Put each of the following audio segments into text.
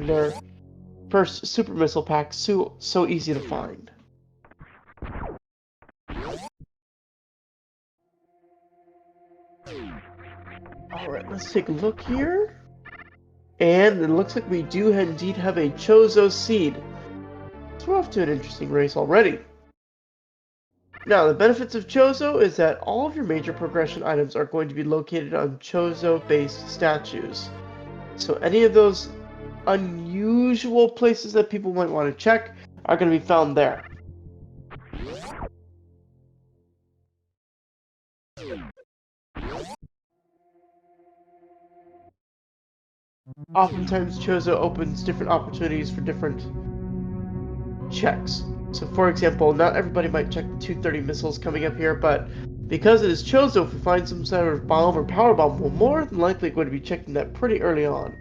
their first super missile pack so easy to find. Alright, let's take a look here. And it looks like we do indeed have a Chozo seed. So we're off to an interesting race already. Now, the benefits of Chozo is that all of your major progression items are going to be located on Chozo-based statues. So any of those unusual places that people might want to check are going to be found there. Oftentimes, Chozo opens different opportunities for different checks. So, for example, not everybody might check the 230 missiles coming up here, but because it is Chozo, if we find some sort of bomb or power bomb, we're more than likely going to be checking that pretty early on.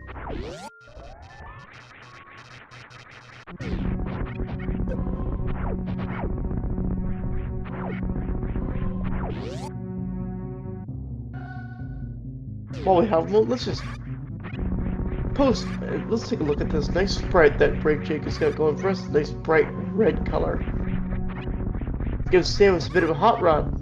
While we have one, let's just let's take a look at this nice sprite that BrakeJake has got going for us. Nice bright red color. Gives Samus a bit of a hot rod.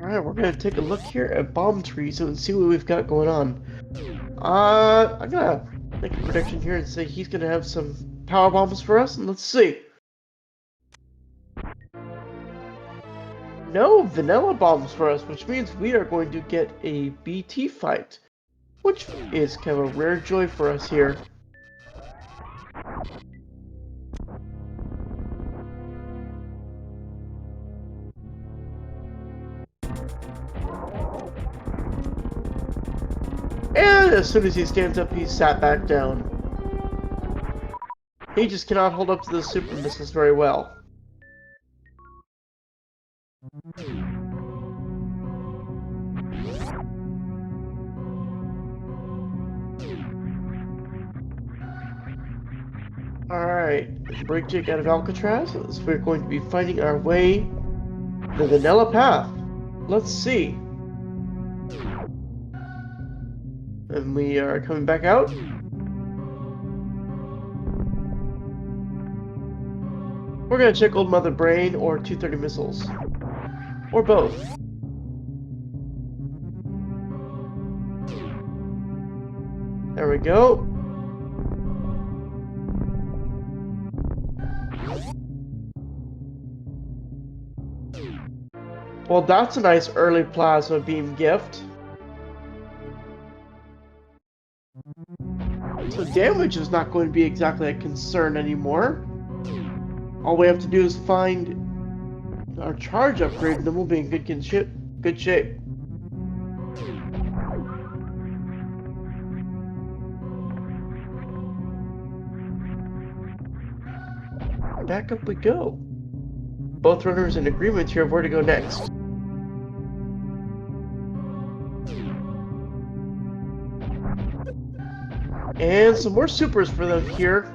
Alright, we're gonna take a look here at Bomb Trees and see what we've got going on. I'm gonna make a prediction here and say he's gonna have some power bombs for us, and let's see. No vanilla bombs for us, which means we are going to get a BT fight, which is kind of a rare joy for us here. And as soon as he stands up, he's sat back down. He just cannot hold up to the super missiles very well. Alright, BrakeJake out of Alcatraz, so we're going to be finding our way the vanilla path. Let's see. And we are coming back out. We're gonna check Old Mother Brain or 230 missiles. Or both. There we go. Well, that's a nice early plasma beam gift. So damage is not going to be exactly a concern anymore. All we have to do is find our charge upgrade, and then we'll be in good shape. Back up we go. Both runners in agreement here of where to go next. And some more supers for them here.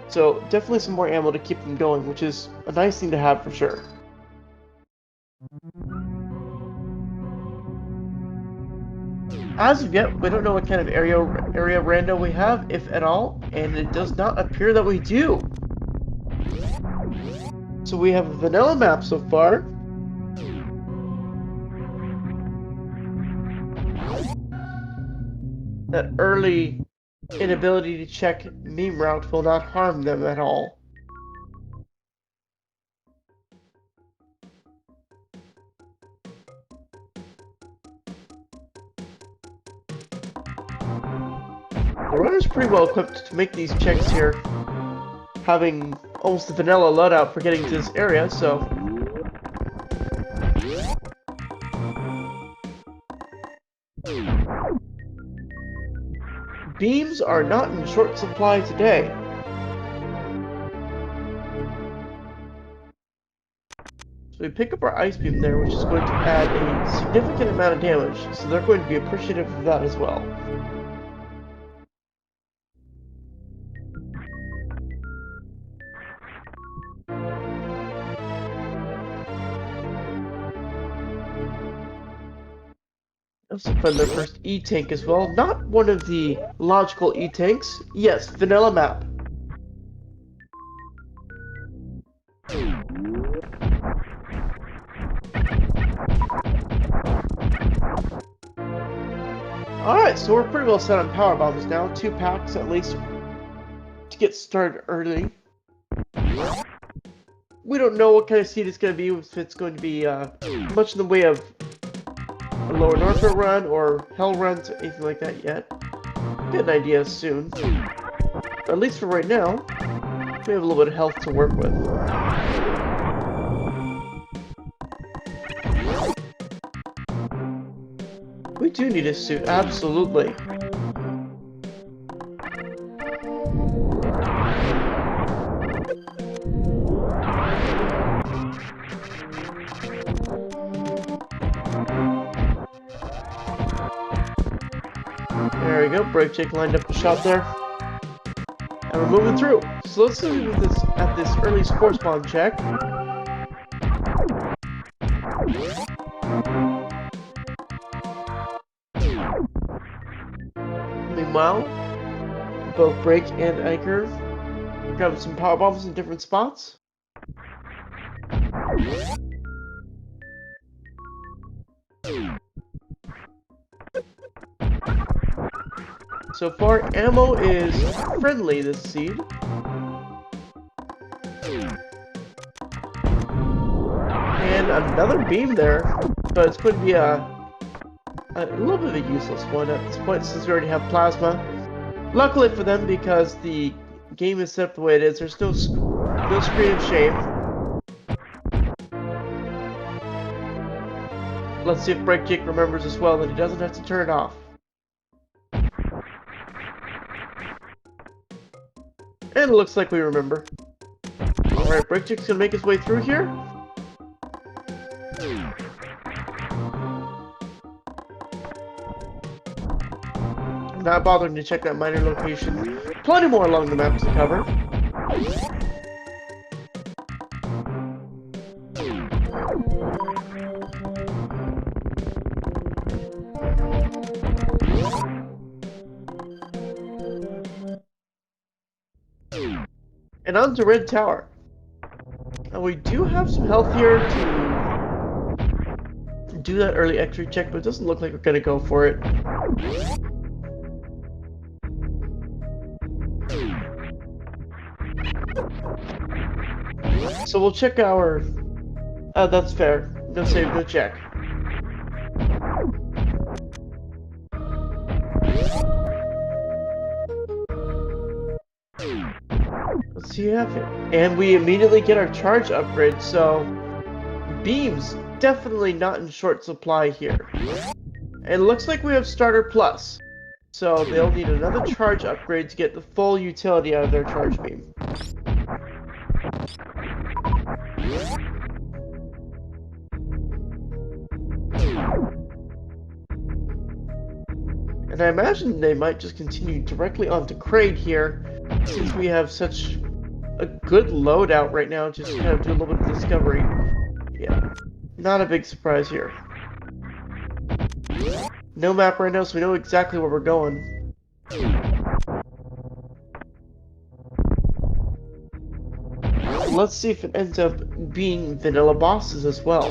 So definitely some more ammo to keep them going, which is a nice thing to have for sure. As of yet, we don't know what kind of area rando we have, if at all, and it does not appear that we do. So we have a vanilla map so far. That early inability to check meme route will not harm them at all. The runner's pretty well equipped to make these checks here, having almost the vanilla loadout for getting to this area, so... Beams are not in short supply today. So we pick up our ice beam there, which is going to add a significant amount of damage, so they're going to be appreciative of that as well. Also find their first E-tank as well. Not one of the logical E-tanks. Yes, vanilla map. Alright, so we're pretty well set on power bombs now. 2 packs at least to get started early. We don't know what kind of seed it's going to be, if it's going to be much in the way of a lower Northern run or hell runs or anything like that yet. Get an idea soon. But at least for right now, we have a little bit of health to work with. We do need a suit, absolutely. There we go, BrakeJake lined up the shot there. And we're moving through. So let's see with this at this early score spawn check. Meanwhile, both Brake and Eykir grabbing some power bombs in different spots. So far, ammo is friendly this seed. And another beam there, but it's going to be a little bit of a useless one at this point since we already have plasma. Luckily for them, because the game is set up the way it is, there's no screen of shame. Let's see if BrakeJake remembers as well that he doesn't have to turn it off. And it looks like we remember. Alright, BrakeJake's gonna make his way through here. I'm not bothering to check that minor location. Plenty more along the map to cover. And on to Red Tower. Now we do have some health here to do that early X-ray check, but it doesn't look like we're gonna go for it. So we'll check our... that's fair. No save, no check. Let's see what happens. And we immediately get our charge upgrade, so... beams definitely not in short supply here. And it looks like we have starter plus. So they'll need another charge upgrade to get the full utility out of their charge beam. And I imagine they might just continue directly onto Kraid here, since we have such a good loadout right now, just kind of do a little bit of discovery. Yeah, not a big surprise here. No map right now, so we know exactly where we're going. Let's see if it ends up being vanilla bosses as well.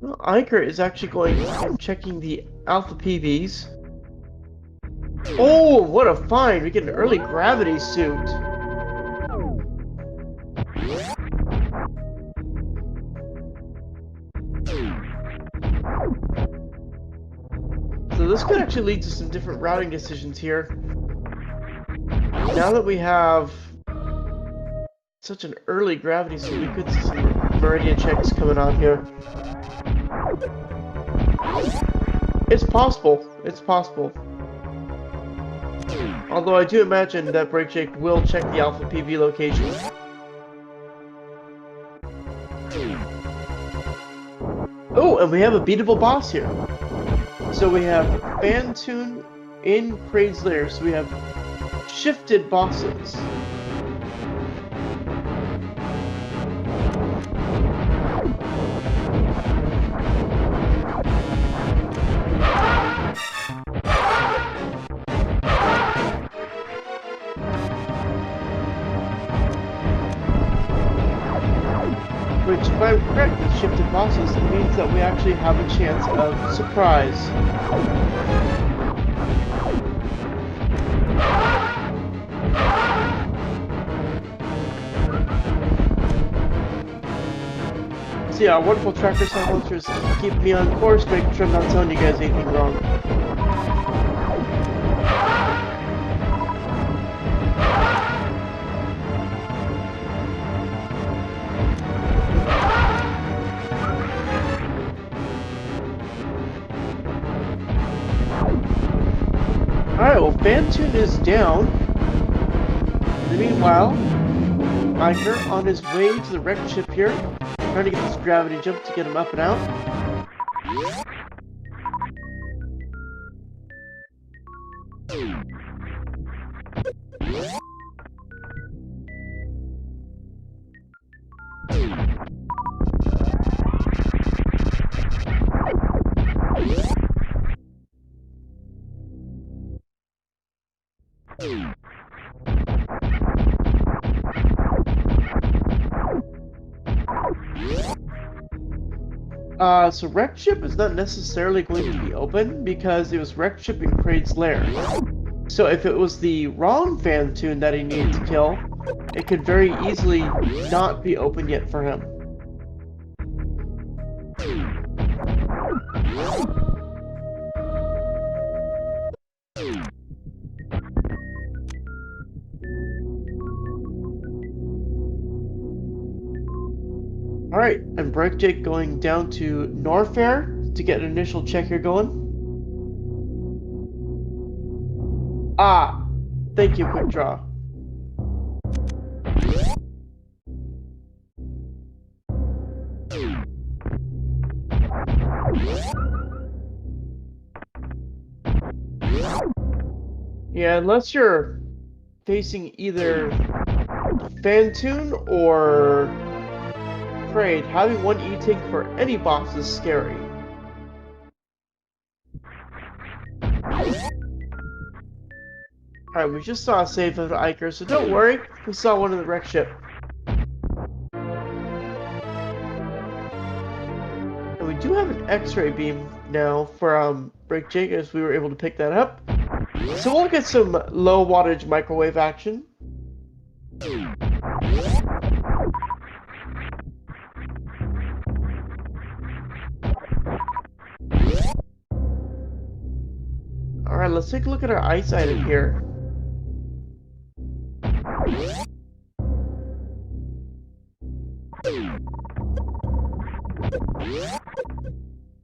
Well, Eykir is actually going and checking the alpha PVs. Oh, what a find! We get an early gravity suit. So this could actually lead to some different routing decisions here. Now that we have such an early gravity suit, we could see some meridian checks coming on here. It's possible. It's possible. Although I do imagine that BrakeJake will check the Alpha PV location. Oh, and we have a beatable boss here. So we have Phantoon in Kraid's Lair, so we have shifted bosses. Which, if I'm correct with shifted bosses, it means that we actually have a chance of surprise. So yeah, our wonderful tracker sound monsters keep me on course, making sure I'm not telling you guys anything wrong. Alright, well, Phantoon is down. In the meanwhile, Eykir on his way to the wrecked ship here, trying to get this gravity jump to get him up and out. So wrecked ship is not necessarily going to be open because it was wrecked ship in Kraid's Lair. So if it was the wrong Phantoon that he needed to kill, it could very easily not be open yet for him. Alright, and BrakeJake going down to Norfair to get an initial check here going. Ah! Thank you, Quick Draw. Yeah, unless you're facing either Phantoon or Kraid, having one E-Tank for any boss is scary. Alright, we just saw a save of Eykir, so don't worry, we saw one in the wreck ship. And we do have an X-ray beam now for BrakeJake, as we were able to pick that up. So we'll get some low wattage microwave action. Alright, let's take a look at our ice item here.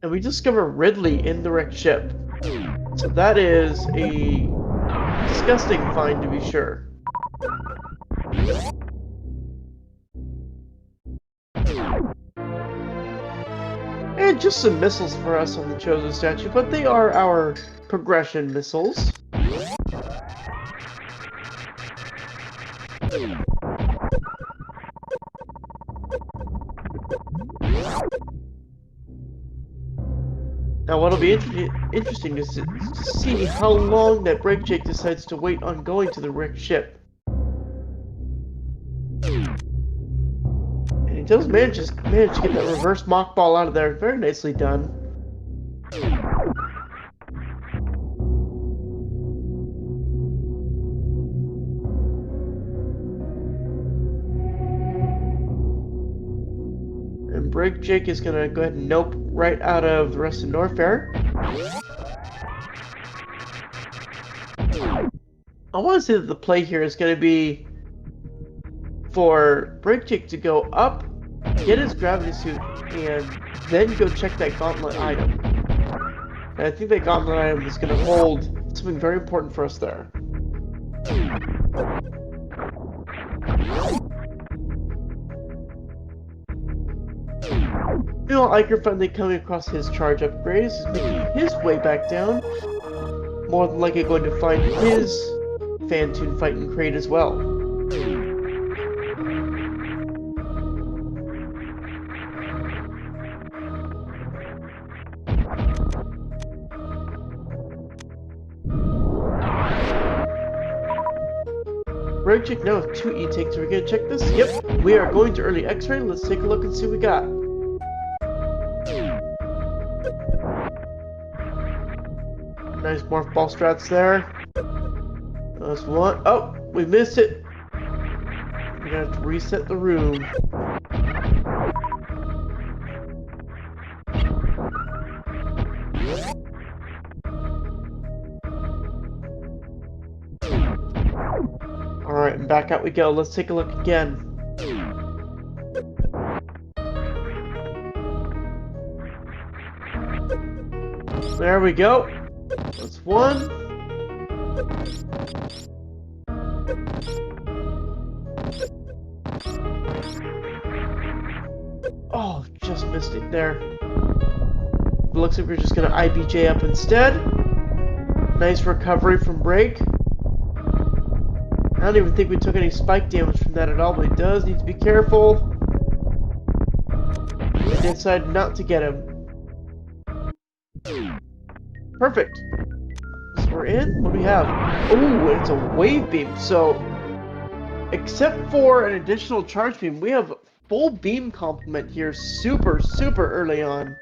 And we discover Ridley in the wrecked ship. So that is a disgusting find, to be sure. And just some missiles for us on the Chozo statue, but they are our progression missiles. Now what'll be interesting is to see how long that BrakeJake decides to wait on going to the wrecked ship. And he does manage to get that reverse mock ball out of there. Very nicely done. And BrakeJake is gonna go ahead and nope right out of the rest of Norfair. I want to say that the play here is going to be for BrakeJake to go up, get his gravity suit, and then go check that gauntlet item. And I think that gauntlet item is going to hold something very important for us there. Meanwhile, Eykir finally coming across his charge upgrades is making his way back down. More than likely going to find his Phantoon fighting crate as well. BrakeJake now with 2 E-takes. Are we gonna check this? Yep, we are going to early X-ray. Let's take a look and see what we got. Nice morph ball strats there. That's one. Oh, we missed it. We're gonna have to reset the room. Alright, and back out we go. Let's take a look again. There we go. That's one. Oh, just missed it there. It looks like we're just gonna IBJ up instead. Nice recovery from Brake. I don't even think we took any spike damage from that at all, but he does need to be careful. I decided not to get him. Perfect. So we're in. What do we have? Oh, it's a wave beam. So, except for an additional charge beam, we have full beam complement here super early on.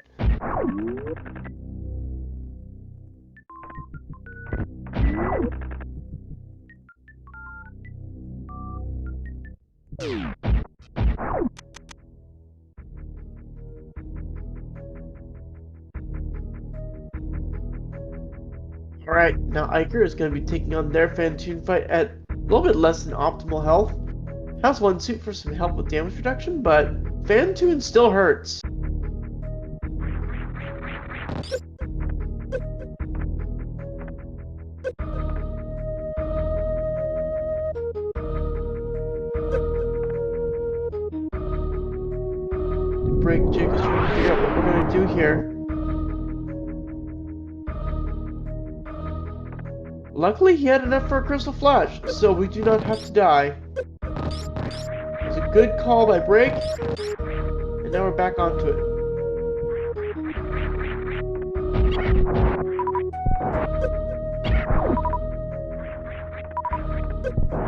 Alright, now Eykir is going to be taking on their Phantoon fight at a little bit less than optimal health. Has one suit for some help with damage reduction, but Phantoon still hurts. BrakeJake is trying to figure out what we're going to do here. Luckily, he had enough for a Crystal Flash, so we do not have to die. It was a good call by Brake, and now we're back onto it.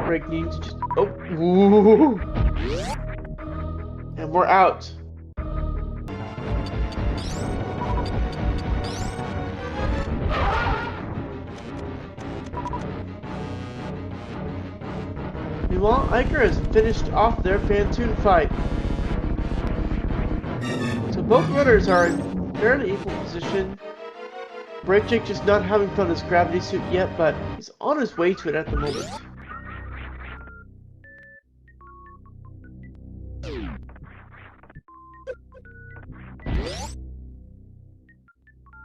Brake needs to just... Oh! Ooh. And we're out. Meanwhile, Eykir has finished off their Phantoon fight. So both runners are in fairly equal position. BrakeJake just not having found his gravity suit yet, but he's on his way to it at the moment.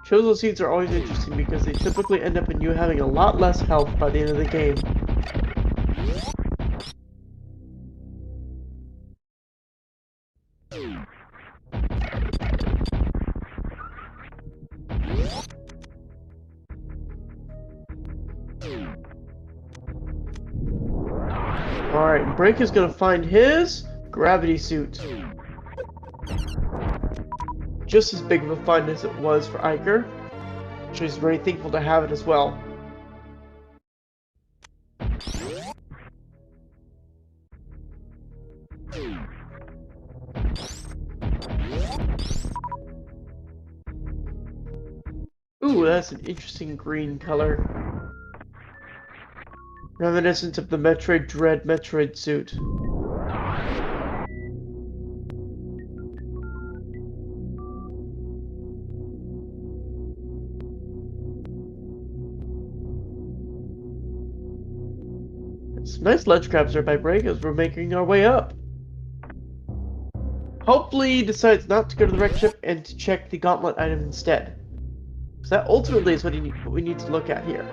Chozo seeds are always interesting because they typically end up in you having a lot less health by the end of the game. Alright, Brake is gonna find his gravity suit. Just as big of a find as it was for Eykir. So he's very thankful to have it as well. Ooh, that's an interesting green color. Reminiscent of the Metroid Dread Metroid suit. Some nice ledge grabs there by Brake as we're making our way up. Hopefully he decides not to go to the wreck ship and to check the gauntlet item instead. So that ultimately is what we need to look at here.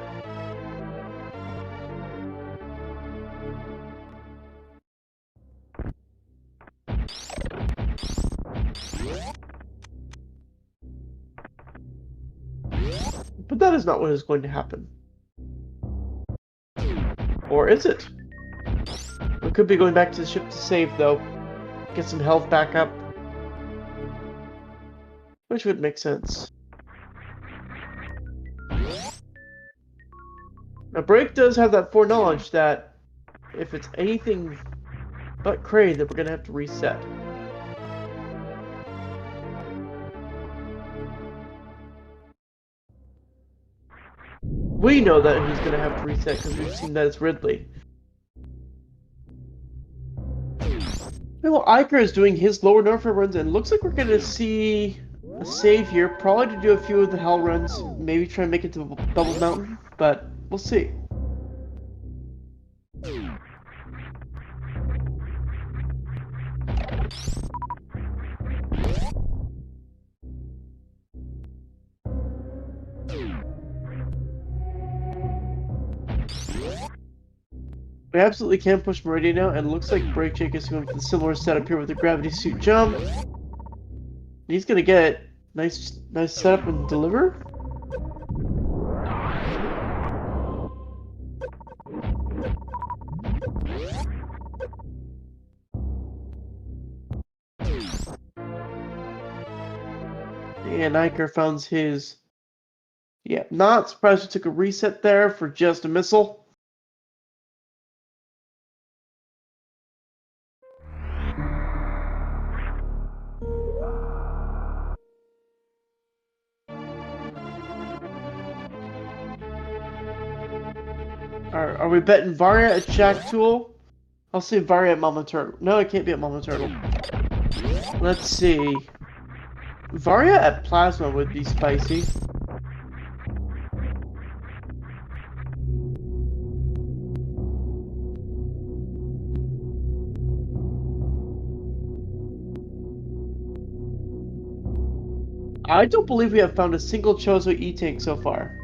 But that is not what is going to happen. Or is it? We could be going back to the ship to save, though. Get some health back up. Which would make sense. Now, Brake does have that foreknowledge that if it's anything but Cray, that we're going to have to reset. We know that he's going to have to reset because we've seen that it's Ridley. Well, Eykir is doing his lower Norfolk runs, and it looks like we're going to see a save here. Probably to do a few of the Hell runs, maybe try and make it to Double Mountain, but we'll see. We absolutely can push Meridian now, and it looks like BrakeJake is going for the similar setup here with the gravity suit jump. And he's gonna get it. Nice setup and deliver. And Eykir found his... Yeah, not surprised we took a reset there for just a missile. Are we betting Varia at Shack Tool? I'll say Varia at Mama Turtle. No, it can't be at Mama Turtle. Let's see. Varia at Plasma would be spicy. I don't believe we have found a single Chozo E-Tank so far.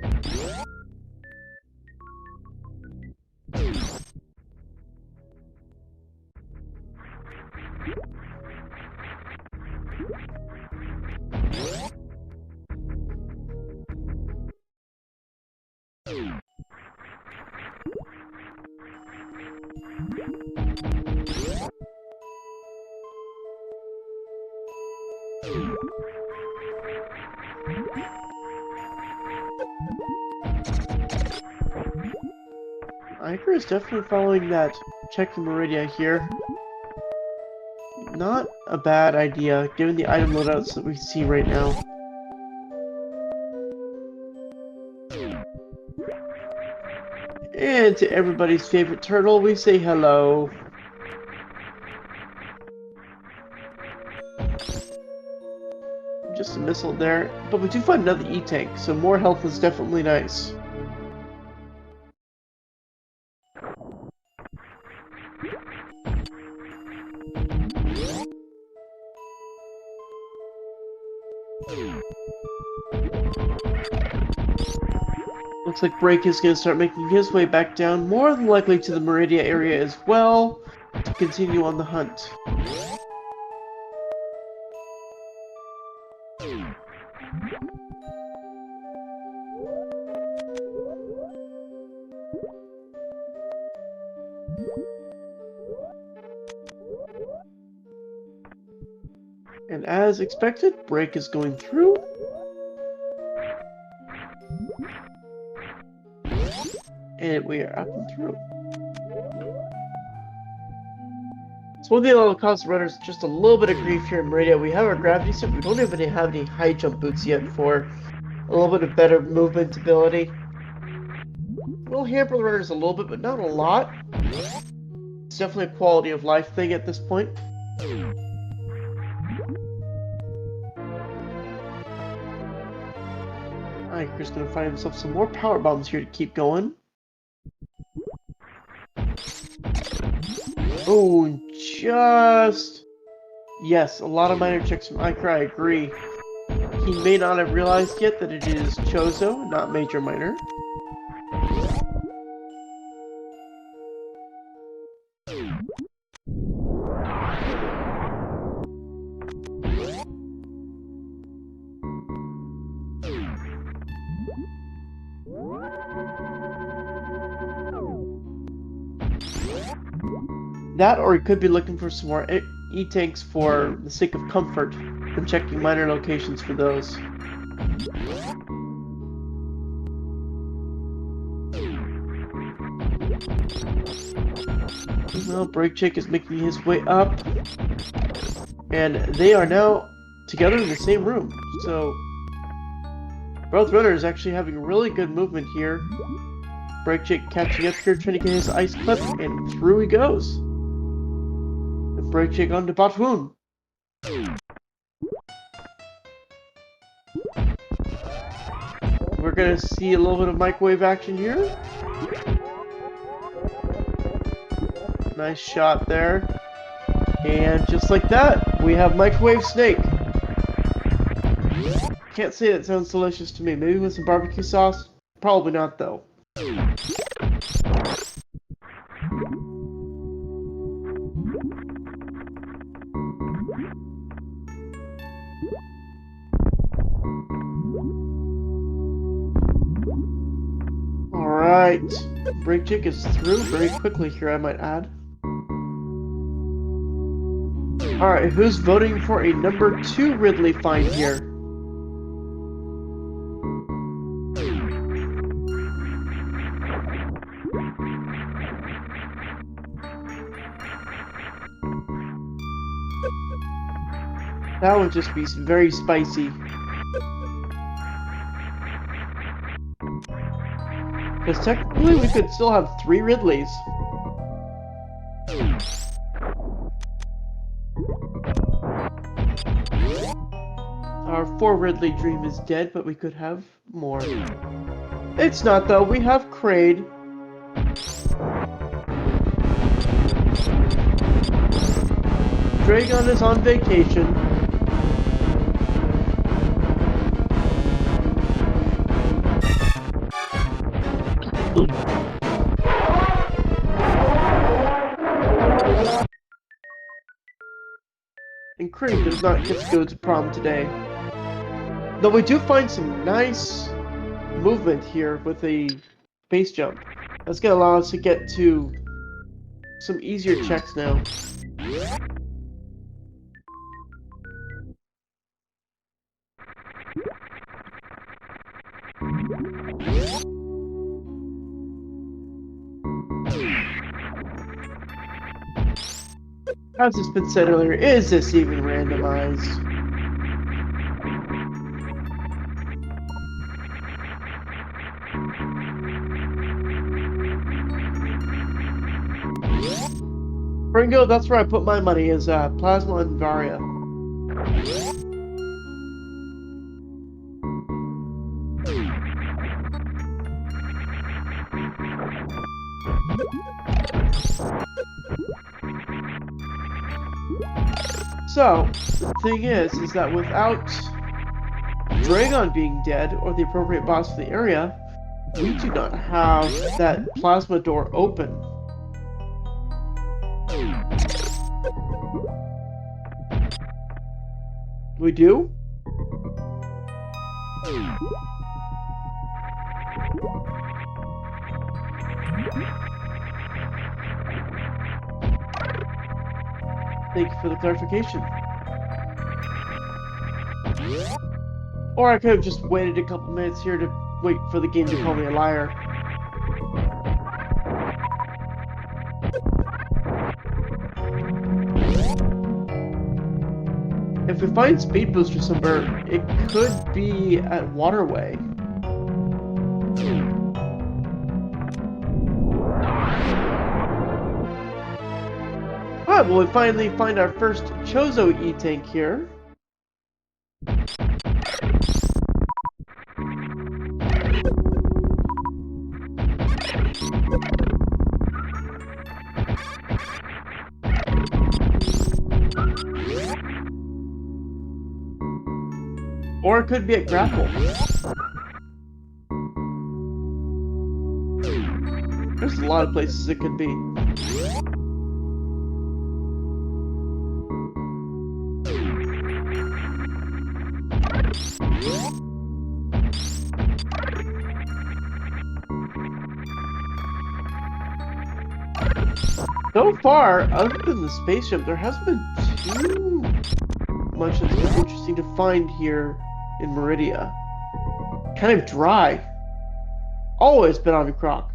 Eykir is definitely following that check the Meridia here. Not a bad idea, given the item loadouts that we see right now. And to everybody's favorite turtle, we say hello. Just a missile there, but we do find another E-Tank, so more health is definitely nice. Looks like Brake is going to start making his way back down, more than likely to the Meridia area as well, to continue on the hunt. And as expected, Brake is going through. And we are up and through. So one thing that will cause runners just a little bit of grief here in Meridia. We have our gravity suit, we don't even have any high jump boots yet for a little bit of better movement ability. We'll hamper the runners a little bit, but not a lot. It's definitely a quality of life thing at this point. Eykir's gonna find himself some more power bombs here to keep going. Oh, just... Yes, a lot of minor checks from Eykir, I agree. he may not have realized yet that it is Chozo, not Major Minor. That, or he could be looking for some more E-tanks for the sake of comfort and checking minor locations for those. Well, BrakeJake is making his way up, and they are now together in the same room. So both runners actually having really good movement here. BrakeJake catching up here, trying to get his ice clip, and through he goes. And BrakeJake on to Batwoon. We're gonna see a little bit of microwave action here. Nice shot there. And just like that, we have Microwave Snake. Can't say that sounds delicious to me. Maybe with some barbecue sauce? Probably not, though. Alright. BrakeJake is through very quickly here, I might add. Alright, who's voting for a number 2 Ridley find here? That would just be very spicy. Because technically we could still have 3 Ridleys. Our 4 Ridley dream is dead, but we could have more. It's not though, we have Kraid. Dragon is on vacation. And Kraid does not get to go to prom today. Though we do find some nice movement here with a base jump. That's going to allow us to get to some easier checks now. As it's been said earlier, is this even randomized? Ringo, that's where I put my money, is Plasma and Varia. So, the thing is that without Dragon being dead, or the appropriate boss for the area, we do not have that plasma door open. We do? Thank you for the clarification. Or I could have just waited a couple minutes here to wait for the game to call me a liar. If we find Speed Booster somewhere, it could be at Waterway. Alright, well we finally find our first Chozo E-Tank here. Or it could be at grapple. There's a lot of places it could be. So far, other than the spaceship, there hasn't been too much that's been interesting to find here in Meridia. Kind of dry. Always been on a croc.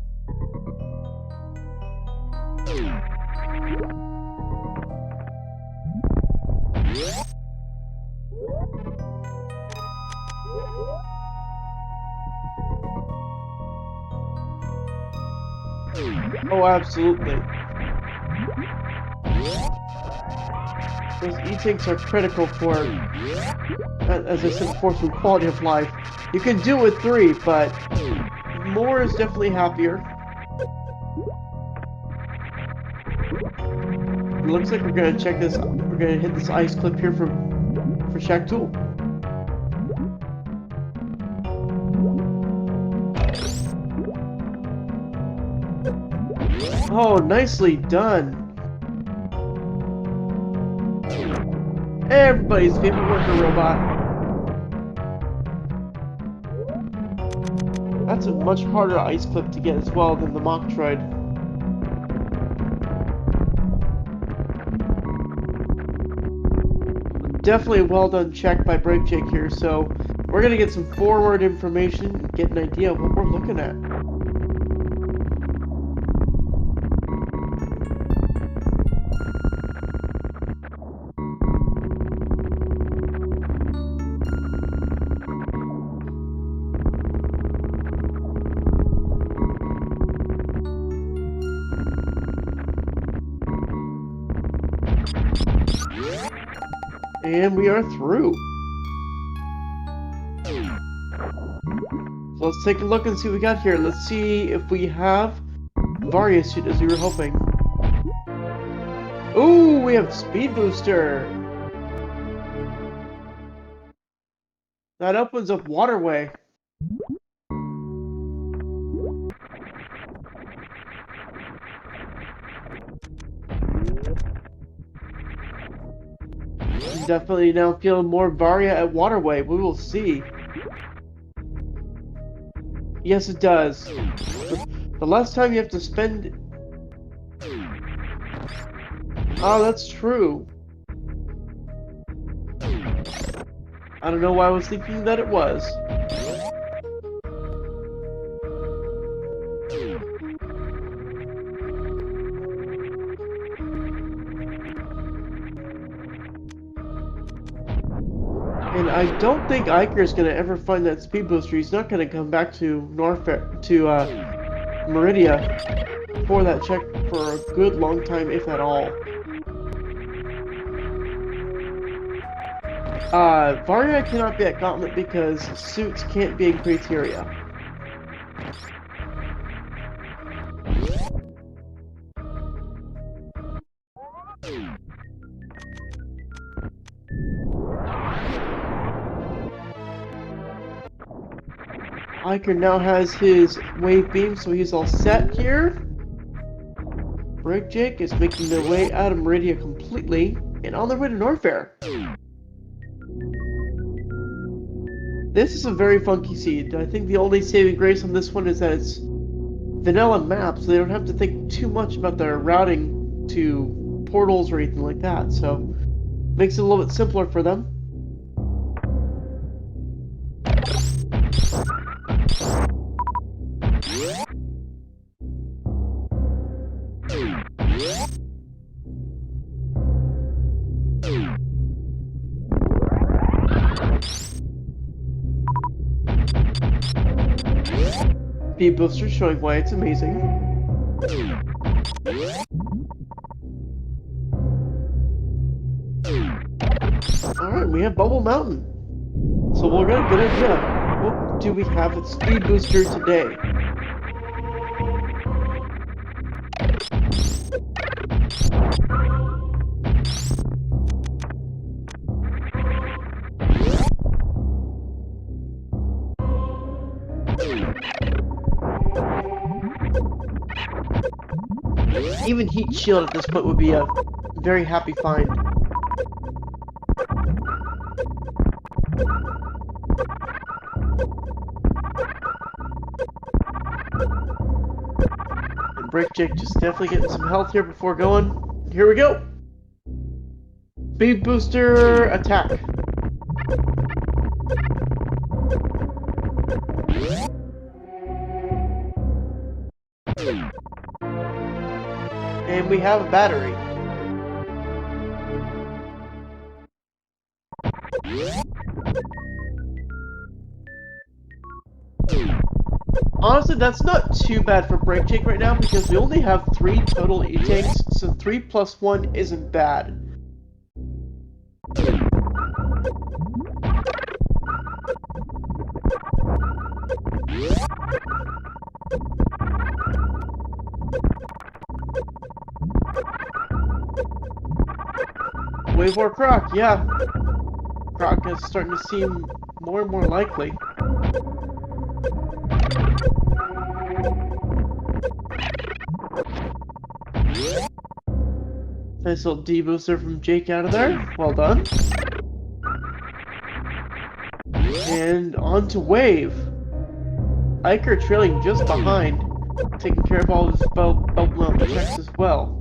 Oh, absolutely. Those e-tanks are critical for, as I said before, for quality of life. You can do with 3, but more is definitely happier. It looks like we're gonna check this. We're gonna hit this ice clip here for Shack Tool. Oh, nicely done. Everybody's favorite worker robot. That's a much harder ice clip to get as well than the Metroid. Definitely a well done check by BrakeJake here, so we're gonna get some forward information, get an idea of what we're looking at. And we are through. So let's take a look and see what we got here. Let's see if we have Varia suit as we were hoping. Ooh, we have Speed Booster. That opens up Waterway. Definitely now feel more Varia at Waterway. We will see. Yes, it does. The less time you have to spend... Oh, that's true. I don't know why I was thinking that it was. And I don't think Eykir is going to ever find that speed booster. He's not going to come back to Meridia for that check for a good long time, if at all. Varia cannot be at Gauntlet because suits can't be in criteria. Eykir now has his wave beam, so he's all set here. BrakeJake is making their way out of Meridia completely and on their way to Norfair. This is a very funky seed. I think the only saving grace on this one is that it's vanilla map, so they don't have to think too much about their routing to portals or anything like that, so makes it a little bit simpler for them. Speed booster showing why it's amazing. Alright, we have Bubble Mountain. So we'll get a good idea. What do we have at Speed Booster today? Even heat shield at this point would be a very happy find. And BrakeJake just definitely getting some health here before going. Here we go! Speed booster attack. And we have a battery. Honestly, that's not too bad for BrakeJake right now because we only have 3 total E-tanks, so 3 plus 1 isn't bad. Wave War Croc, yeah. Croc is starting to seem more and more likely. Nice little D-booster from Jake out of there. Well done. And on to Wave. Eykir trailing just behind, taking care of all his belt mount checks as well.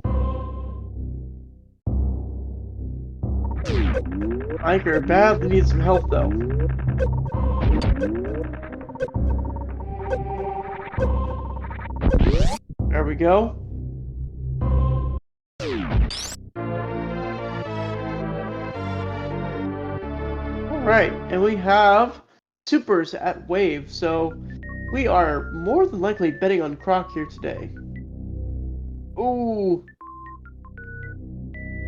Eykir badly needs some help though. There we go. Alright, and we have supers at Wave, so we are more than likely betting on Croc here today. Ooh.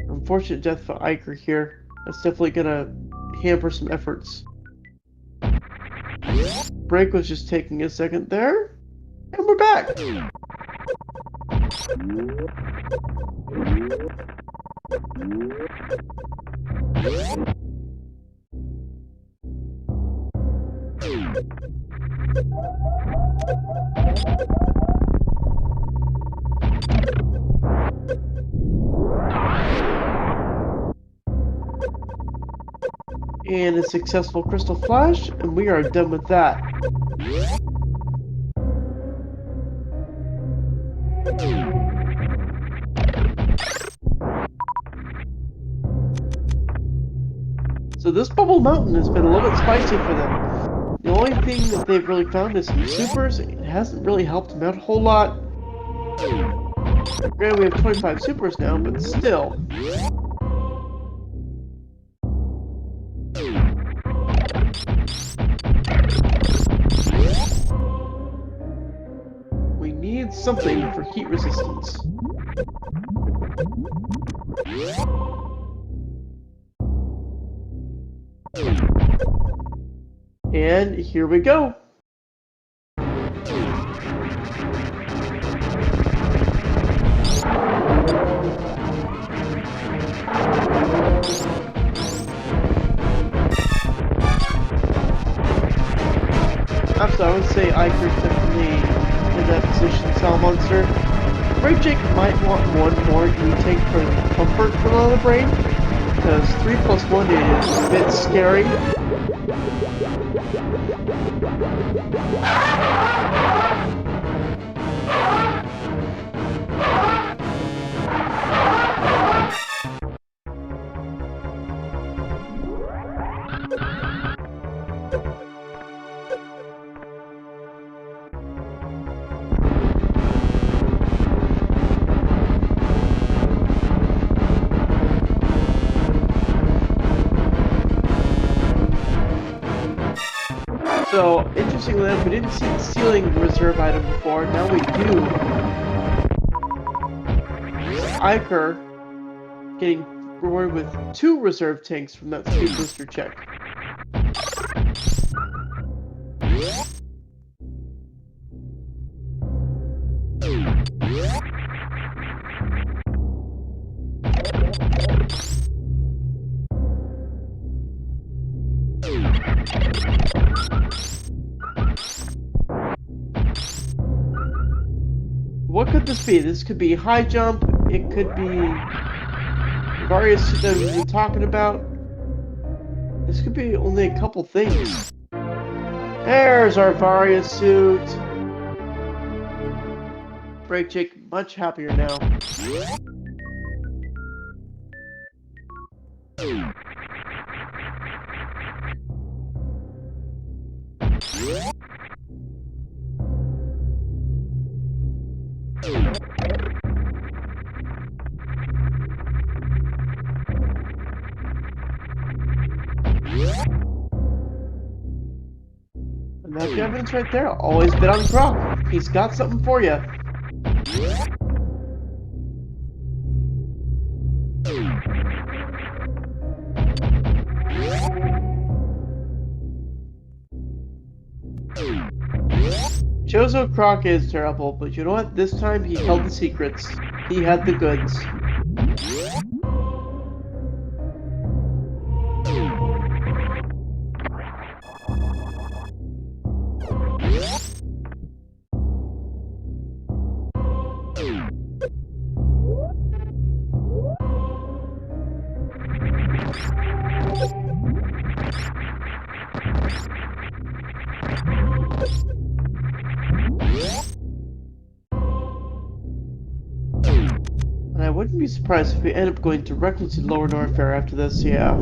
Unfortunate death for Eykir here. That's definitely gonna hamper some efforts. Break was just taking a second there. And we're back! And a successful Crystal Flash, and we are done with that. So this Bubble Mountain has been a little bit spicy for them. The only thing that they've really found is some supers. It hasn't really helped them out a whole lot. Granted, we have 25 supers now, but still. We need something for heat resistance. And here we go. Actually, I would say Eykir's definitely in that position, Salmonster. BrakeJake might want one more E-tank for comfort from on the brain, because 3 plus 1 is a bit scary. So, interestingly enough, we didn't see the ceiling reserve item before, now we do. Eykir getting rewarded with 2 reserve tanks from that speed booster check. What could this be? This could be high jump. It could be various that we've been talking about. This could be only a couple things. There's our Varia suit. BrakeJake much happier now. And that's the evidence right there. Always bet on Croc. He's got something for you. Chozo Croc is terrible, but you know what? This time he held the secrets. He had the goods. And I wouldn't be surprised if we end up going directly to Lower Norfair after this, yeah.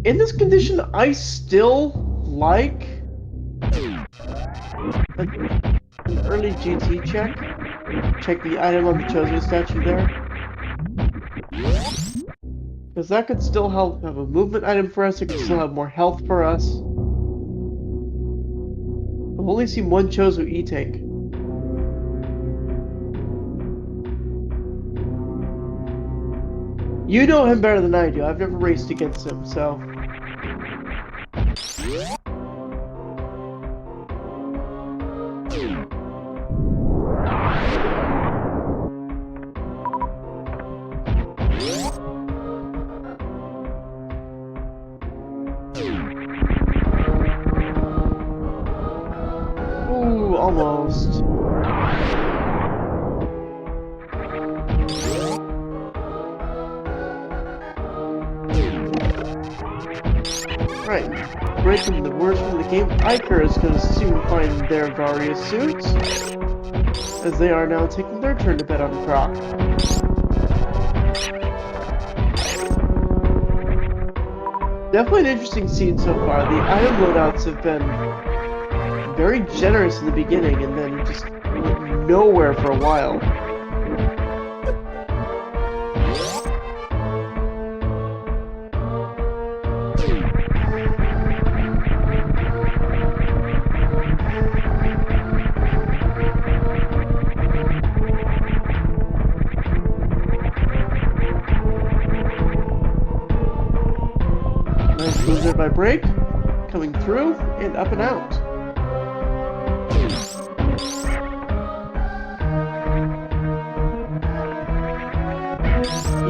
In this condition, I still like an early GT check. Check the item on the Chozo statue there. Because that could still help have a movement item for us, it could still have more health for us. I've only seen one Chozo E-Tank. You know him better than I do. I've never raced against him, so... Ooh, almost. Right, breaking the words from the game, Eykir is going to soon find their various suits, as they are now taking their turn to bet on Croc. Definitely an interesting scene so far. The item loadouts have been very generous in the beginning, and then just went nowhere for a while. Nice move there by Break, coming through and up and out.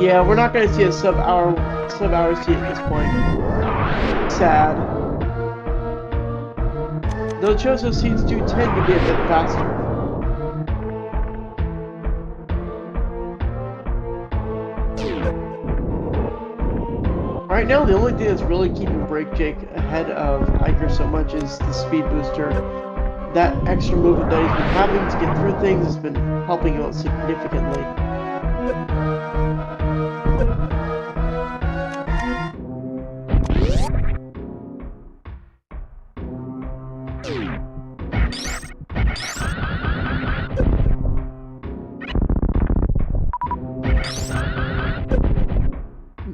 Yeah, we're not going to see a sub-hour seat at this point. Sad. Though Chozo seats do tend to be a bit faster. Right now, the only thing that's really keeping BrakeJake ahead of Eykir so much is the speed booster. That extra movement that he's been having to get through things has been helping out significantly.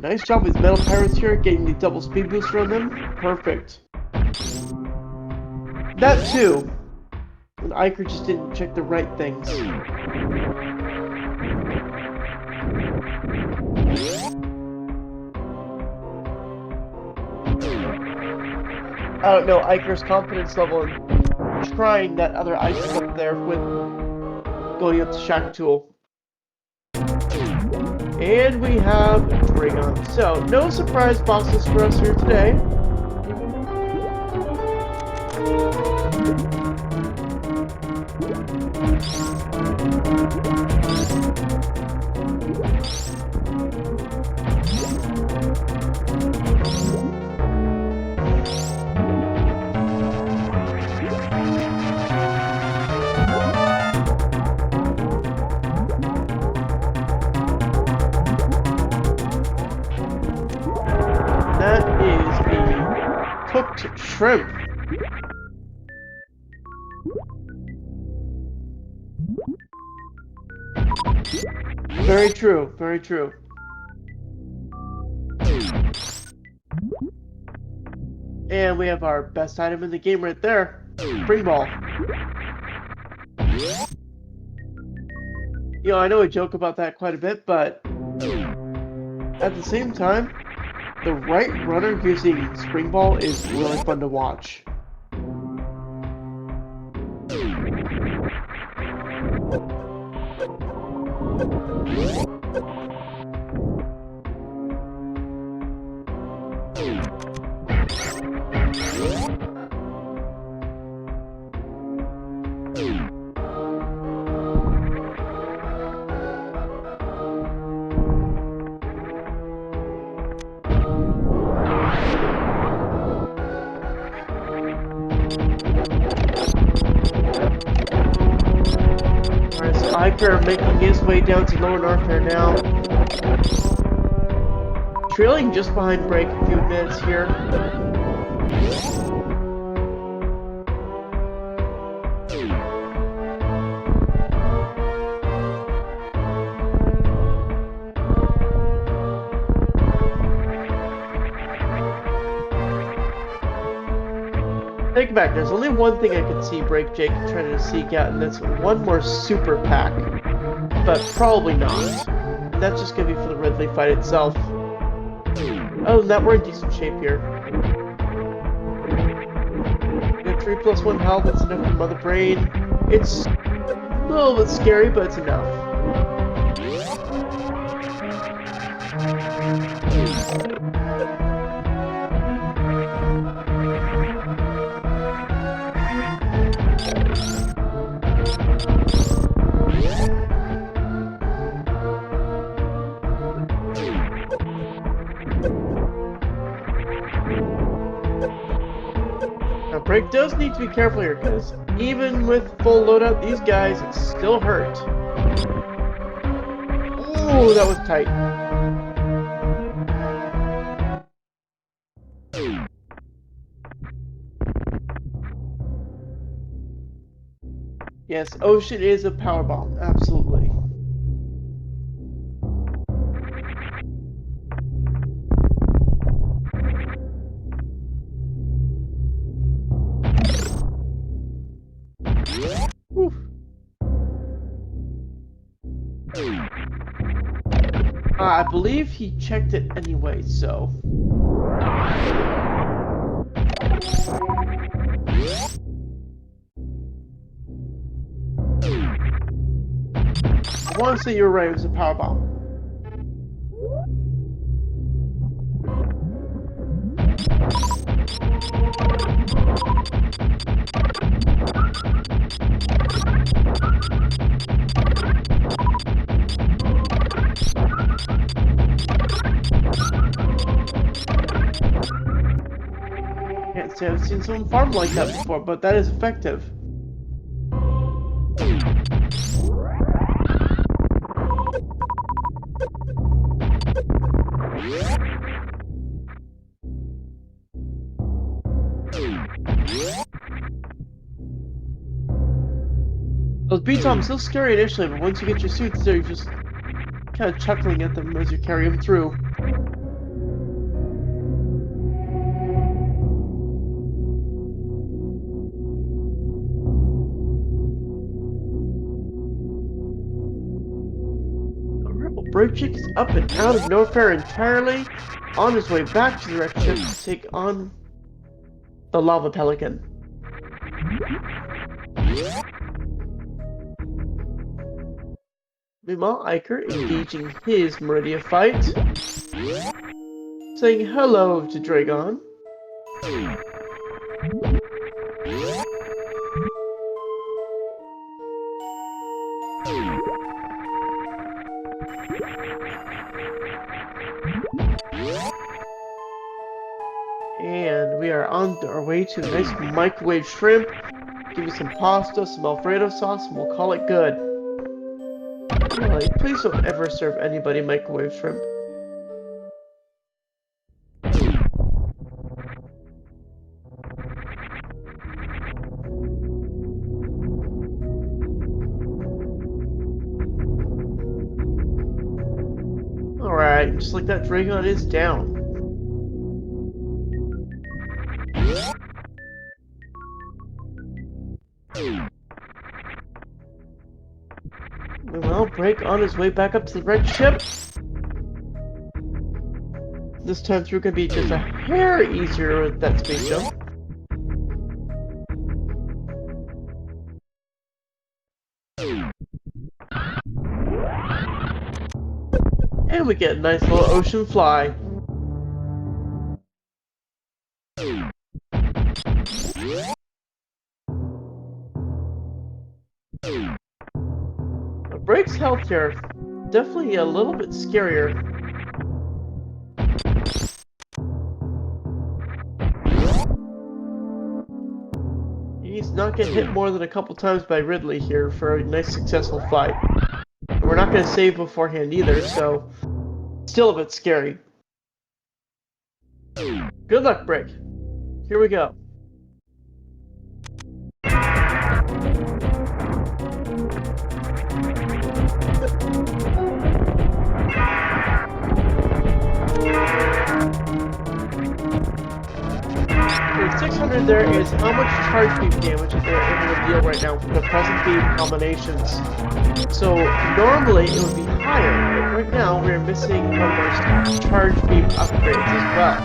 Nice job with Metal Pirates here, getting the double speed booster on them. Perfect. That too. And Eykir just didn't check the right things. I don't know Eykir's confidence level in trying that other ice up there with going up to Shack Tool. And we have Dragon. So, no surprise bosses for us here today. That is a cooked shrimp. Very true, very true. And we have our best item in the game right there. Spring ball. You know, I know I joke about that quite a bit, but at the same time, the right runner using spring ball is really fun to watch. Eykir making his way down to Lower Norfair now. Trailing just behind Break a few minutes here. Take it back, there's only one thing I could see BrakeJake trying to seek out, and that's one more super pack. But probably not. That's just gonna be for the Ridley fight itself. Other than that, we're in decent shape here. We got 3+1 health, that's enough for Mother Brain. It's a little bit scary, but it's enough. Break does need to be careful here, because even with full loadout, these guys still hurt. Ooh, that was tight. Yes, Ocean is a power bomb, absolutely. I believe he checked it anyway, so... I want to say you're right, it was a power bomb. Can't say I've seen someone farm like that before, but that is effective. Those beat-ons still scary initially, but once you get your suits there, you're just kind of chuckling at them as you carry them through. BrakeJake is up and out of Norfair entirely, on his way back to the wreck ship to take on the Lava Pelican. Meanwhile, Eykir engaging his Meridia fight, saying hello to Dragon. are on our way to a nice microwave shrimp. Give me some pasta, some Alfredo sauce, and we'll call it good. Really, please don't ever serve anybody microwave shrimp. Alright, just like that, Dragon is down. Well, Brake on his way back up to the red ship. This time through can be just a hair easier with that space jump. And we get a nice little ocean fly. Brake's health here, definitely a little bit scarier. He's not getting hit more than a couple times by Ridley here for a nice successful fight. And we're not going to save beforehand either, so still a bit scary. Good luck, Brake. Here we go. The 600 there is how much charge beam damage that they're able to deal right now with the present beam combinations. So normally it would be higher, but right now we're missing one of our charge beam upgrades as well.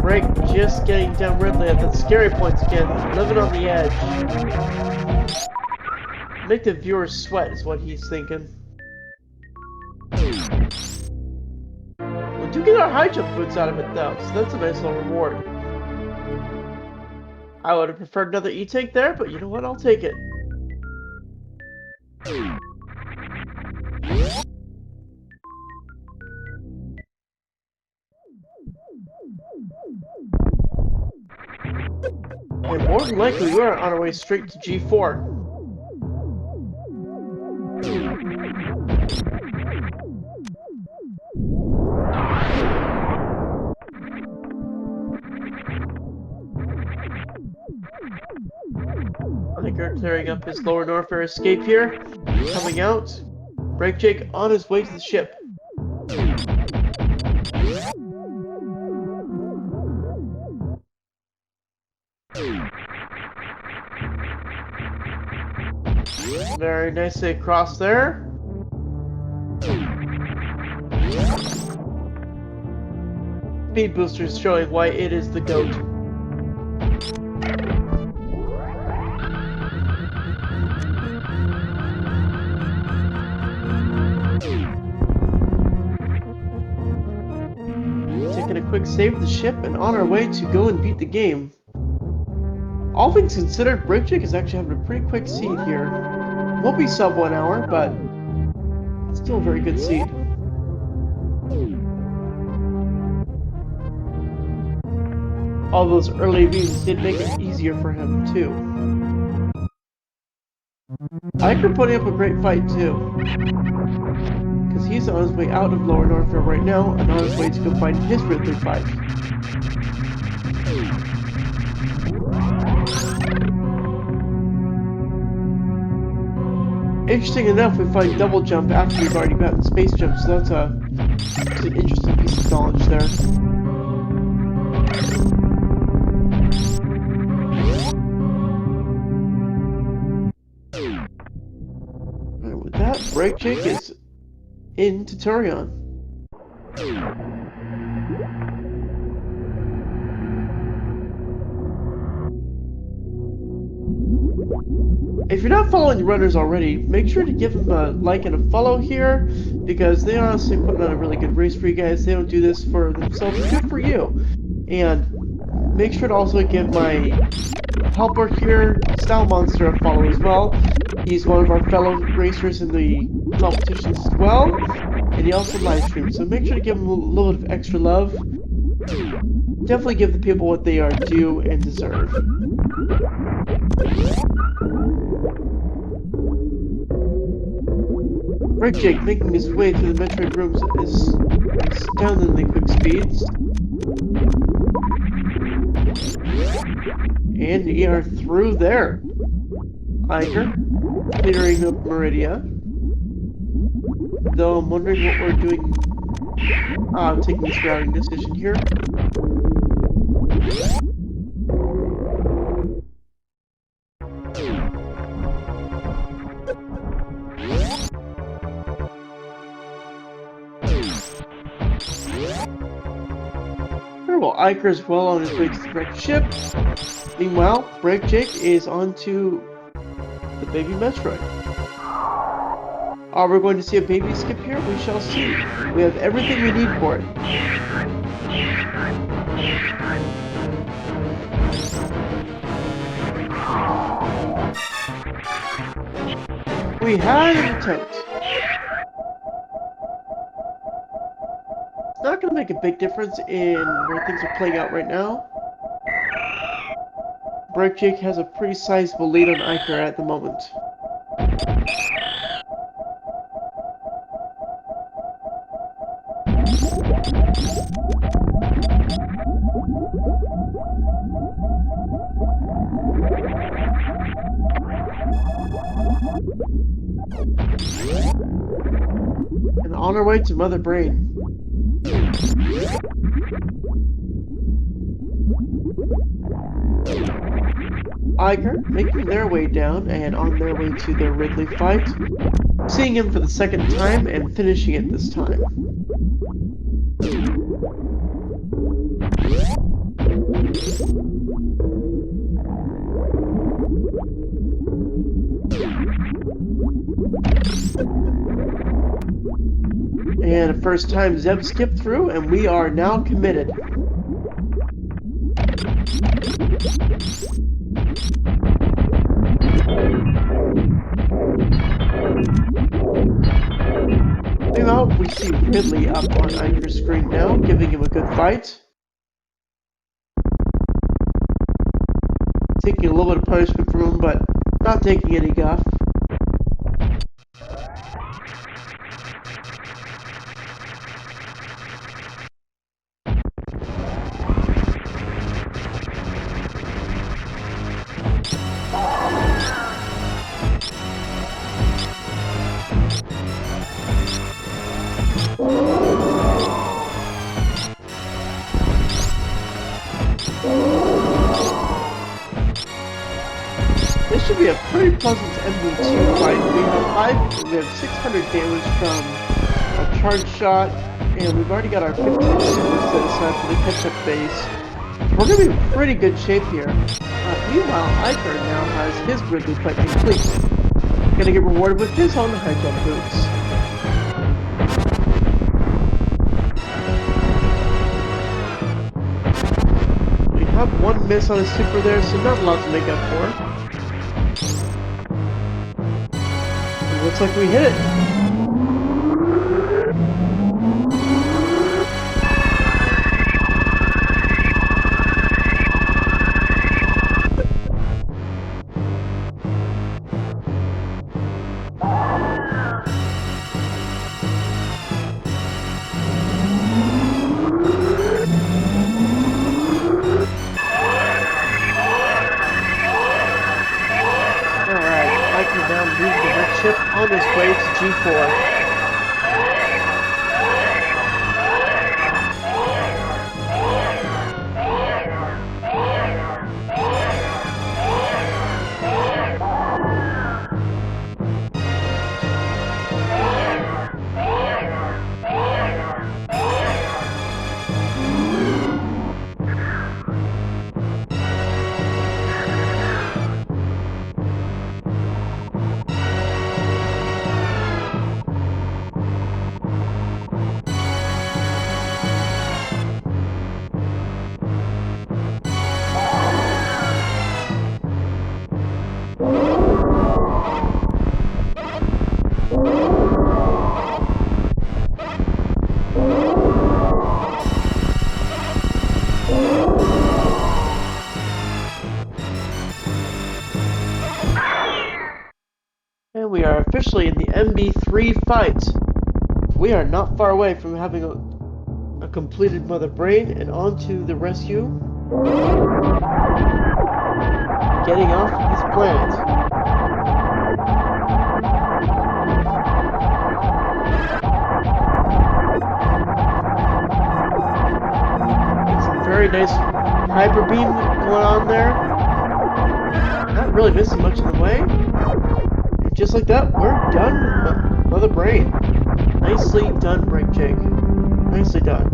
Brake just getting down Ridley at the scary points again, living on the edge. Make the viewers sweat is what he's thinking. We do get our high jump boots out of it though, so that's a nice little reward. I would have preferred another E-tank there, but you know what, I'll take it. And more than likely, we are on our way straight to G4. Eykir clearing up his lower Norfair escape here. Coming out. BrakeJake on his way to the ship. Very nicely across there. Speed boosters showing why it is the GOAT. Taking a quick save of the ship and on our way to go and beat the game. All things considered, BrakeJake is actually having a pretty quick seed here. Won't be sub 1 hour, but it's still a very good seed. All those early beams did make it easier for him, too. Eykir putting up a great fight, too. Because he's on his way out of Lower Norfair right now, and on his way to go find his Ridley fight. Interesting enough, we find double jump after we've already gotten space jump, so that's an interesting piece of knowledge there. And with that, BrakeJake is in Tuturion. If you're not following the runners already, make sure to give them a like and a follow here, because they honestly putting on a really good race for you guys. They don't do this for themselves, it's good for you. And make sure to also give my helper here, Style Monster, a follow as well. He's one of our fellow racers in the competitions as well, and he also live streams, so make sure to give him a little bit of extra love. Definitely give the people what they are due and deserve. BrakeJake making his way through the Metroid rooms is astoundingly quick speeds. And we are through there. Eykir, clearing up Meridia. Though I'm wondering what we're doing. I'm taking this routing decision here. Well, Eykir is well on his way to the wrecked ship. Meanwhile, BrakeJake is on to the baby Metroid. Are we going to see a baby skip here? We shall see. We have everything we need for it. We had an attempt. It's not going to make a big difference in where things are playing out right now. BrakeJake has a pretty sizable lead on Eykir at the moment. And on our way to Mother Brain. Eykir making their way down and on their way to their Ridley fight, seeing him for the second time and finishing it this time. And first time Zeb skipped through, and we are now committed. Meanwhile, we see Ridley up on Eykir's screen now, giving him a good fight. Taking a little bit of punishment from him, but not taking any guff. This should be a pretty pleasant MV2 fight. We have 600 damage from a charge shot, and we've already got our 15 damage set aside for the catch-up phase. We're going to be in pretty good shape here. Meanwhile, Eykir now has his Ridley fight complete. Gonna get rewarded with his own high jump boots. We have one miss on his super there, so not a lot to make up for. It looks like we hit it. On his way to G4. fight. We are not far away from having a completed Mother Brain and on to the rescue. Getting off this planet. Very nice hyper beam going on there. Not really missing much in the way. And just like that, we're done with Mother Brain. Nicely done, BrakeJake. Nicely done.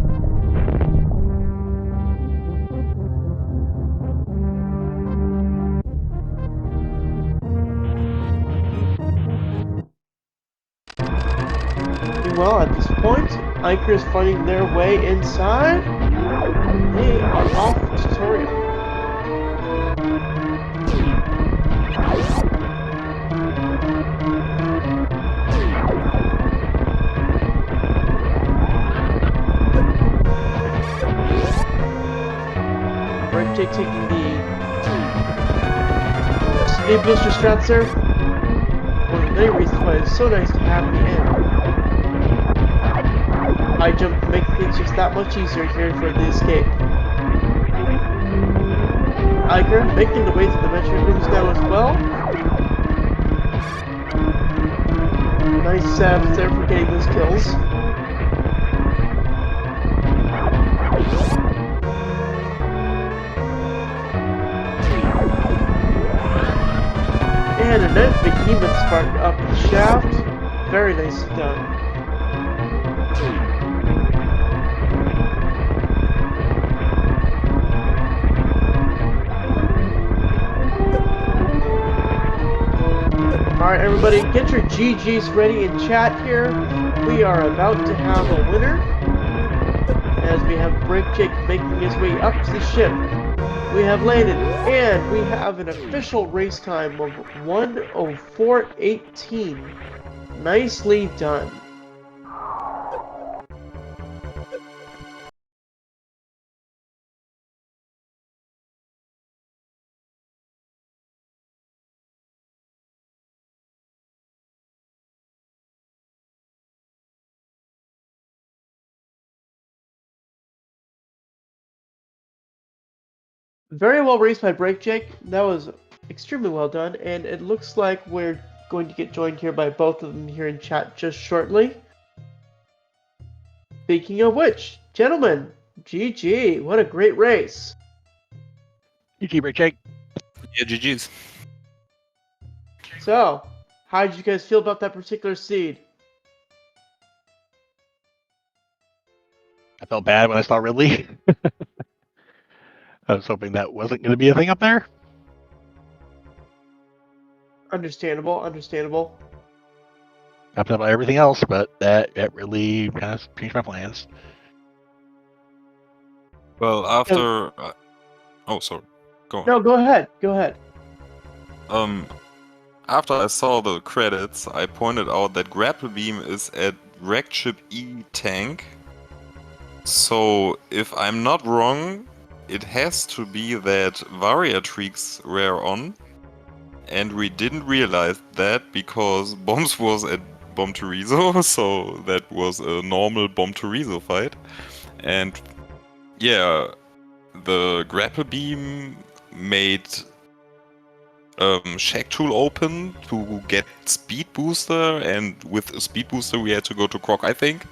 Well, at this point, Eykir is finding their way inside. They are off tutorial. BrakeJake taking the speed booster strats there. One of the many reasons why it's so nice to have in the end. High jump to make things just that much easier here for the escape. Eykir making the way to the Metroid rooms now as well. Nice stabs there for getting those kills. And a nice behemoth spark up the shaft. Very nicely done. Alright everybody, get your GGs ready in chat here. We are about to have a winner. As we have BrakeJake making his way up to the ship. We have landed, and we have an official race time of 1:04:18. Nicely done. Very well raced by BrakeJake. That was extremely well done, and it looks like we're going to get joined here by both of them here in chat just shortly. Speaking of which, gentlemen, GG, what a great race. GG, BrakeJake. Yeah, GG's. So, how did you guys feel about that particular seed? I felt bad when I saw Ridley. I was hoping that wasn't going to be a thing up there. Understandable, understandable. Happy about everything else, but that really kind of changed my plans. Well, after... oh, sorry. Go on. No, go ahead, go ahead. After I saw the credits, I pointed out that Grapple Beam is at Wreckship E tank. So, if I'm not wrong, it has to be that Variatrix were on. And we didn't realize that because Bombs was at Bomb Chorizo, so that was a normal Bomb Chorizo fight. And yeah, the Grapple Beam made Shack Tool open to get Speed Booster, and with a Speed Booster we had to go to Croc, I think.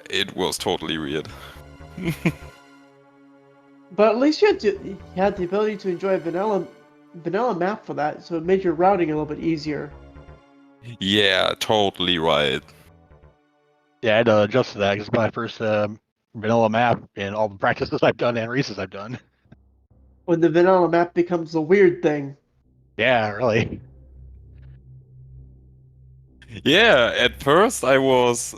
It was totally weird. But at least you had the ability to enjoy a vanilla map for that, so it made your routing a little bit easier. Yeah, totally right. Yeah, I had to adjust to that because it's my first vanilla map in all the practices I've done and races I've done. When the vanilla map becomes the weird thing. Yeah, really. Yeah, at first I was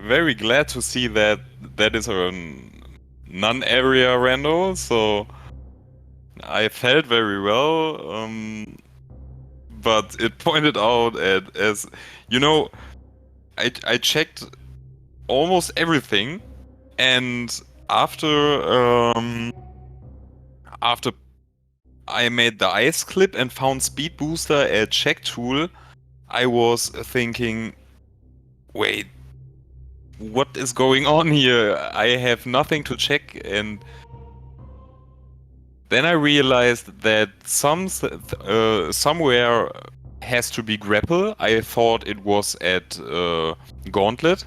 very glad to see that that is a non-area rando, so I felt very well, but it pointed out as you know, I checked almost everything, and after I made the ice clip and found Speed Booster at Check Tool, I was thinking, wait, what is going on here? I have nothing to check, and then I realized that somewhere has to be grapple. I thought it was at Gauntlet,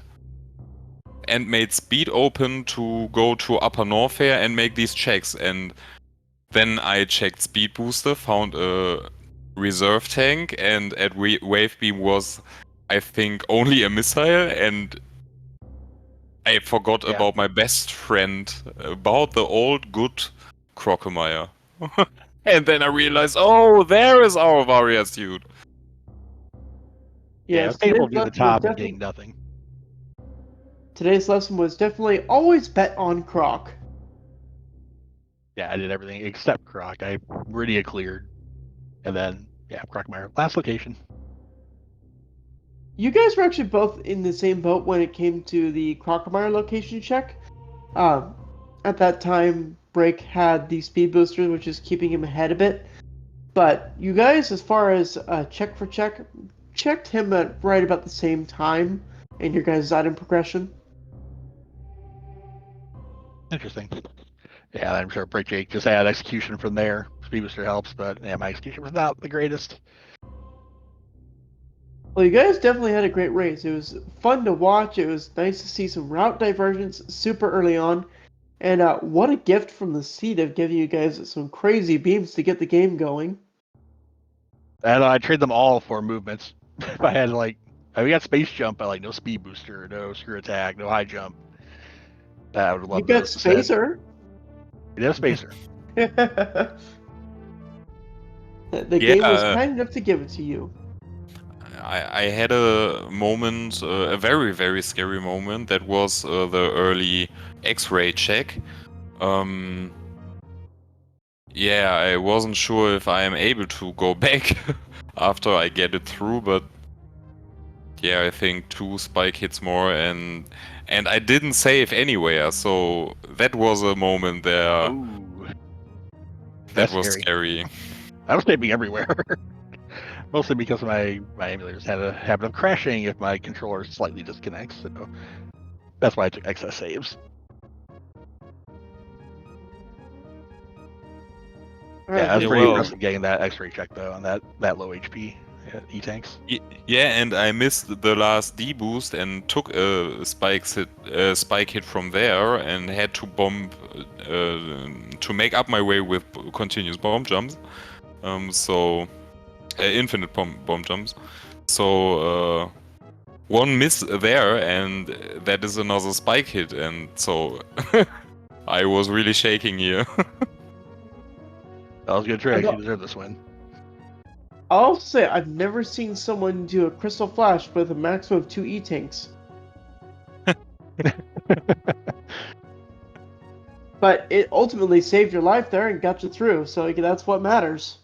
and made speed open to go to Upper Norfair and make these checks. And then I checked speed booster, found a reserve tank, and at wave beam was, I think, only a missile, and I forgot about my best friend, about the old good Crocomire. And then I realized, oh, there is our warrior suit. Yeah, Yes, it's painful today's to do the lesson was top and definitely- getting nothing. Today's lesson was definitely always bet on Croc. Yeah, I did everything except Croc. I Meridia cleared. And then, yeah, Crocmire. Last location. You guys were actually both in the same boat when it came to the Crocomire location check. At that time, Break had the speed booster, which is keeping him ahead a bit. But you guys, as far as check for check, checked him at right about the same time in your guys' item progression. Interesting. Yeah, I'm sure BrakeJake just add execution from there. Speed booster helps, but yeah, my execution was not the greatest. Well, you guys definitely had a great race. It was fun to watch. It was nice to see some route divergence super early on. And what a gift from the seed of giving you guys some crazy beams to get the game going. And I trade them all for movements. If I had we got space jump, but no speed booster, no screw attack, no high jump. I would love You got those instead. Spacer. We did have spacer. The game was kind enough to give it to you. I had a moment, a very, very scary moment. That was the early X-ray check. Yeah, I wasn't sure if I am able to go back after I get it through, but yeah, I think 2 spike hits more, and I didn't save anywhere, so that was a moment there. Ooh, that that's was scary. scary. I was taping everywhere. Mostly because my emulators had a habit of crashing if my controller slightly disconnects, so that's why I took excess saves. Yeah, that's Yeah, pretty well- impressive getting that X-ray check though on that low HP E-tanks. Yeah, and I missed the last D-boost and took a spike hit from there, and had to bomb to make up my way with continuous bomb jumps. So infinite bomb jumps. So one miss there, and that is another spike hit, and so I was really shaking here. That was a good trick. You deserve this win. I'll say I've never seen someone do a Crystal Flash with a maximum of 2 E-tanks. But it ultimately saved your life there and got you through, so that's what matters.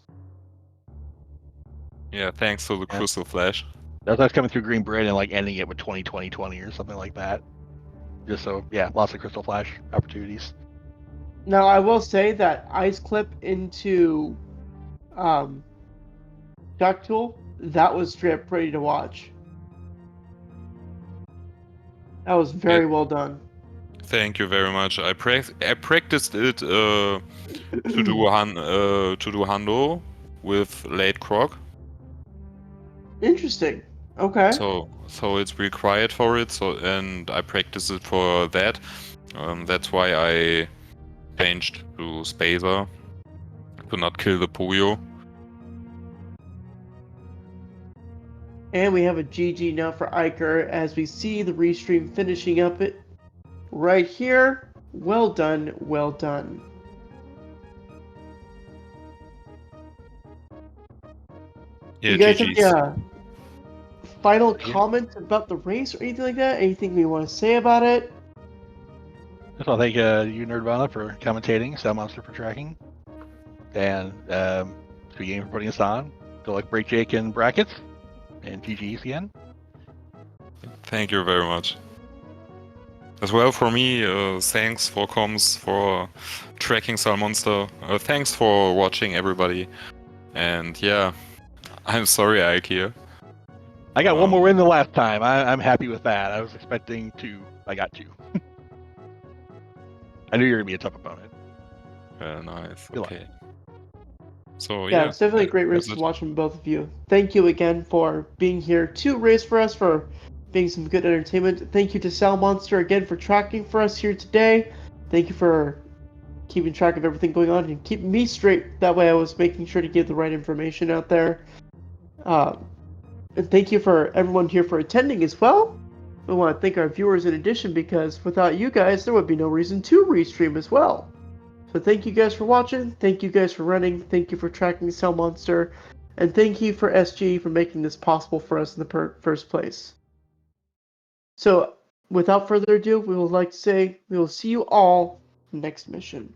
Yeah, thanks to the Yeah. Crystal Flash. That was coming through Green Bridge and ending it with 20 or something like that. Just so, yeah, lots of Crystal Flash opportunities. Now, I will say that Ice Clip into Duck Tool, that was straight up pretty to watch. That was very well done. Thank you very much. I practiced it to do Hando with late Croc. Interesting. Okay. So it's required for it. And I practiced it for that. That's why I changed to Spacer to not kill the Puyo. And we have a GG now for Eykir as we see the restream finishing up it right here. Well done, well done. Yeah, You guys have GG's. any final comments about the race or anything like that? Anything we want to say about it? Just want to thank you, Nerdvana, for commentating, Cell Monster for tracking, and SpeedGaming for putting us on. Go like BrakeJake in brackets, and GG's again. Thank you very much. As well for me, thanks for comms, for tracking Salmonster. Thanks for watching, everybody. And yeah, I'm sorry, Eykir. I got one more win than last time. I'm happy with that. I was expecting 2. I got 2. I knew you were going to be a tough opponent. Nice. Good luck. Okay. So Yeah, it's definitely a great race to watch from both of you. Thank you again for being here to race for us, for being some good entertainment. Thank you to Sal Monster again for tracking for us here today. Thank you for keeping track of everything going on and keeping me straight. That way I was making sure to give the right information out there. And thank you for everyone here for attending as well. We want to thank our viewers in addition, because without you guys, there would be no reason to restream as well. So thank you guys for watching, thank you guys for running, thank you for tracking Cell Monster, and thank you for SG for making this possible for us in the first place. So without further ado, we would like to say we will see you all next mission.